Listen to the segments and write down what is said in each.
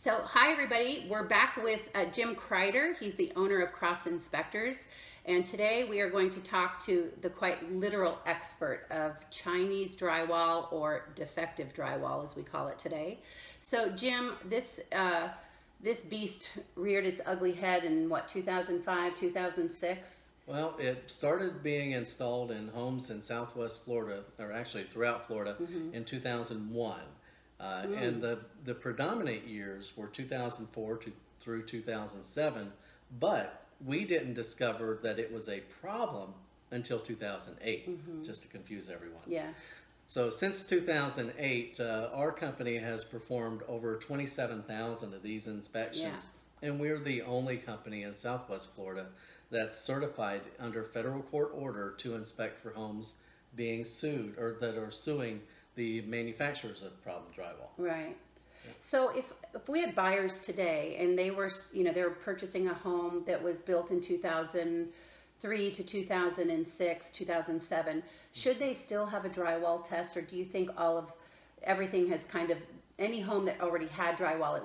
So, hi everybody. We're back with Jim Kreider. He's the owner of Kross Inspectors, and today we are going to talk to the quite literal expert of Chinese drywall, or defective drywall, as we call it today. So, Jim, this beast reared its ugly head in what, 2005, 2006? Well, it started being installed in homes in Southwest Florida, or actually throughout Florida, in 2001. And the predominant years were 2004 through 2007, but we didn't discover that it was a problem until 2008, just to confuse everyone. Yes. So since 2008, our company has performed over 27,000 of these inspections, and we're the only company in Southwest Florida that's certified under federal court order to inspect for homes being sued or that are suing the manufacturers of problem drywall. Right. So if we had buyers today and they were purchasing a home that was built in 2003 to 2006, 2007, should they still have a drywall test, or do you think everything has any home that already had drywall,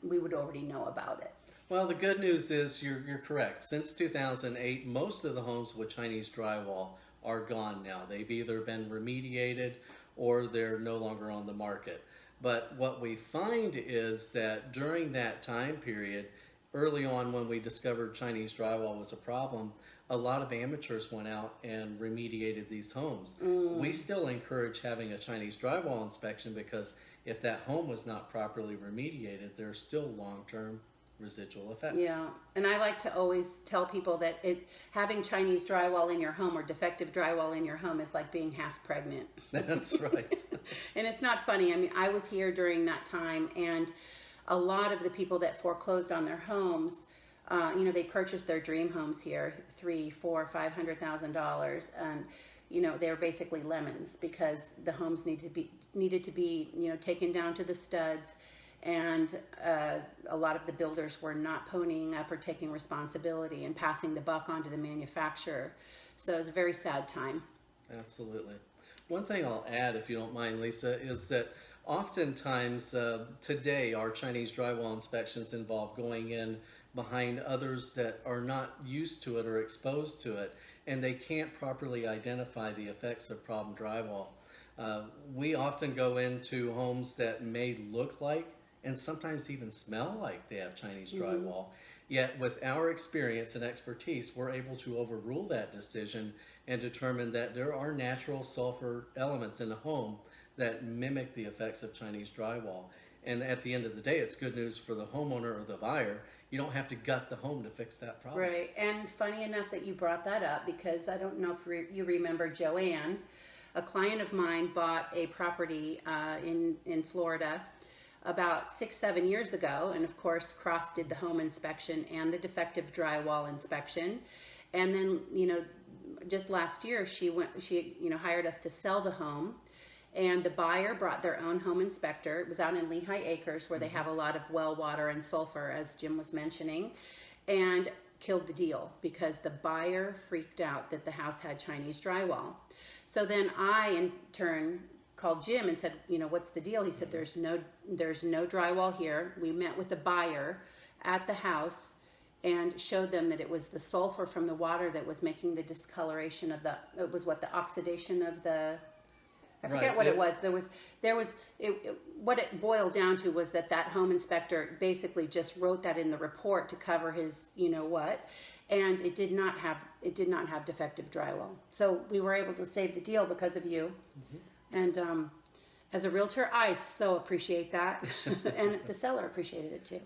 we would already know about it? Well, the good news is you're correct. Since 2008, most of the homes with Chinese drywall are gone now. They've either been remediated or they're no longer on the market. But what we find is that during that time period, early on when we discovered Chinese drywall was a problem, a lot of amateurs went out and remediated these homes. We still encourage having a Chinese drywall inspection because if that home was not properly remediated, there's still long-term residual effects. Yeah, and I like to always tell people that having Chinese drywall in your home or defective drywall in your home is like being half pregnant. That's right. And it's not funny. I mean, I was here during that time, and a lot of the people that foreclosed on their homes, they purchased their dream homes here, $300,000, $400,000, $500,000, and they were basically lemons because the homes needed to be taken down to the studs. And a lot of the builders were not ponying up or taking responsibility and passing the buck on to the manufacturer. So it was a very sad time. Absolutely. One thing I'll add, if you don't mind, Lisa, is that oftentimes today our Chinese drywall inspections involve going in behind others that are not used to it or exposed to it, and they can't properly identify the effects of problem drywall. We often go into homes that may look like and sometimes even smell like they have Chinese drywall. Yet with our experience and expertise, we're able to overrule that decision and determine that there are natural sulfur elements in the home that mimic the effects of Chinese drywall. And at the end of the day, it's good news for the homeowner or the buyer. You don't have to gut the home to fix that problem. Right, and funny enough that you brought that up, because I don't know if you remember Joanne. A client of mine bought a property in Florida about 6-7 years ago, and of course Kross did the home inspection and the defective drywall inspection, and then just last year she hired us to sell the home, and the buyer brought their own home inspector. It was out in Lehigh Acres where they have a lot of well water and sulfur, as Jim was mentioning, and killed the deal because the buyer freaked out that the house had Chinese drywall. So then I in turn called Jim and said, what's the deal? He said, there's no drywall here. We met with the buyer at the house and showed them that it was the sulfur from the water that was making the discoloration of the oxidation of the, I forget what it was. What it boiled down to was that home inspector basically just wrote that in the report to cover his, and it did not have defective drywall. So we were able to save the deal because of you. And as a realtor, I so appreciate that. And the seller appreciated it too.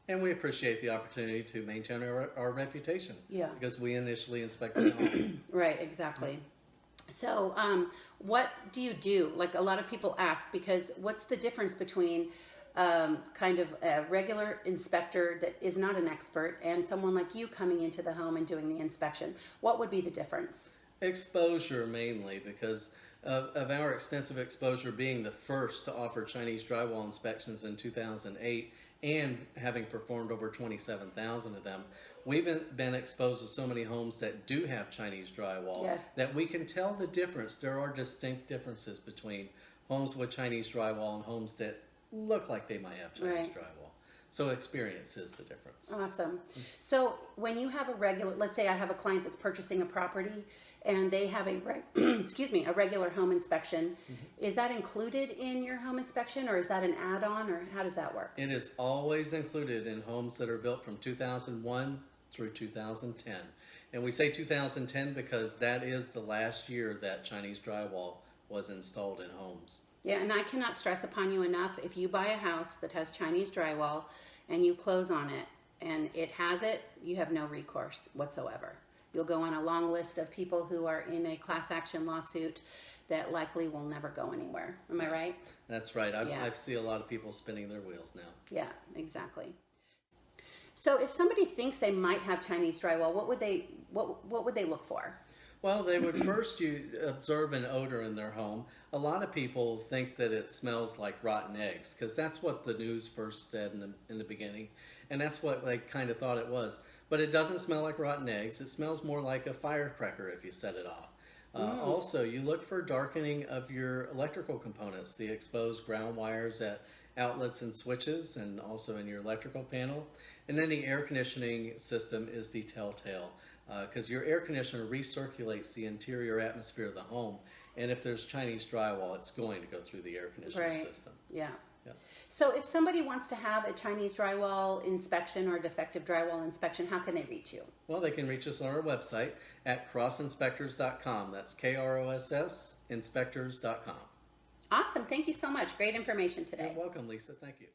And we appreciate the opportunity to maintain our reputation. Yeah. Because we initially inspected the home. Right, exactly. So what do you do? Like, a lot of people ask, because what's the difference between kind of a regular inspector that is not an expert and someone like you coming into the home and doing the inspection? What would be the difference? Exposure, mainly, because of our extensive exposure being the first to offer Chinese drywall inspections in 2008 and having performed over 27,000 of them, we've been exposed to so many homes that do have Chinese drywall that we can tell the difference. There are distinct differences between homes with Chinese drywall and homes that look like they might have Chinese Right. drywall. So experience is the difference. Awesome. So when you have a regular, let's say I have a client that's purchasing a property and they have a, excuse me, a regular home inspection, is that included in your home inspection or is that an add-on or how does that work? It is always included in homes that are built from 2001 through 2010. And we say 2010 because that is the last year that Chinese drywall was installed in homes. Yeah, and I cannot stress upon you enough, if you buy a house that has Chinese drywall and you close on it and it has it, you have no recourse whatsoever. You'll go on a long list of people who are in a class action lawsuit that likely will never go anywhere. Am I right? That's right. Yeah. I see a lot of people spinning their wheels now. Yeah, exactly. So if somebody thinks they might have Chinese drywall, what would they look for? Well, they would first observe an odor in their home. A lot of people think that it smells like rotten eggs because that's what the news first said in the beginning, and that's what they kind of thought it was. But it doesn't smell like rotten eggs. It smells more like a firecracker if you set it off. Also, you look for darkening of your electrical components, the exposed ground wires at outlets and switches, and also in your electrical panel. And then the air conditioning system is the telltale. Because your air conditioner recirculates the interior atmosphere of the home, and if there's Chinese drywall, it's going to go through the air conditioning system. Yeah. Yeah. So if somebody wants to have a Chinese drywall inspection or defective drywall inspection, how can they reach you? Well, they can reach us on our website at crossinspectors.com. That's KROSS inspectors.com. Awesome. Thank you so much. Great information today. You're welcome, Lisa. Thank you.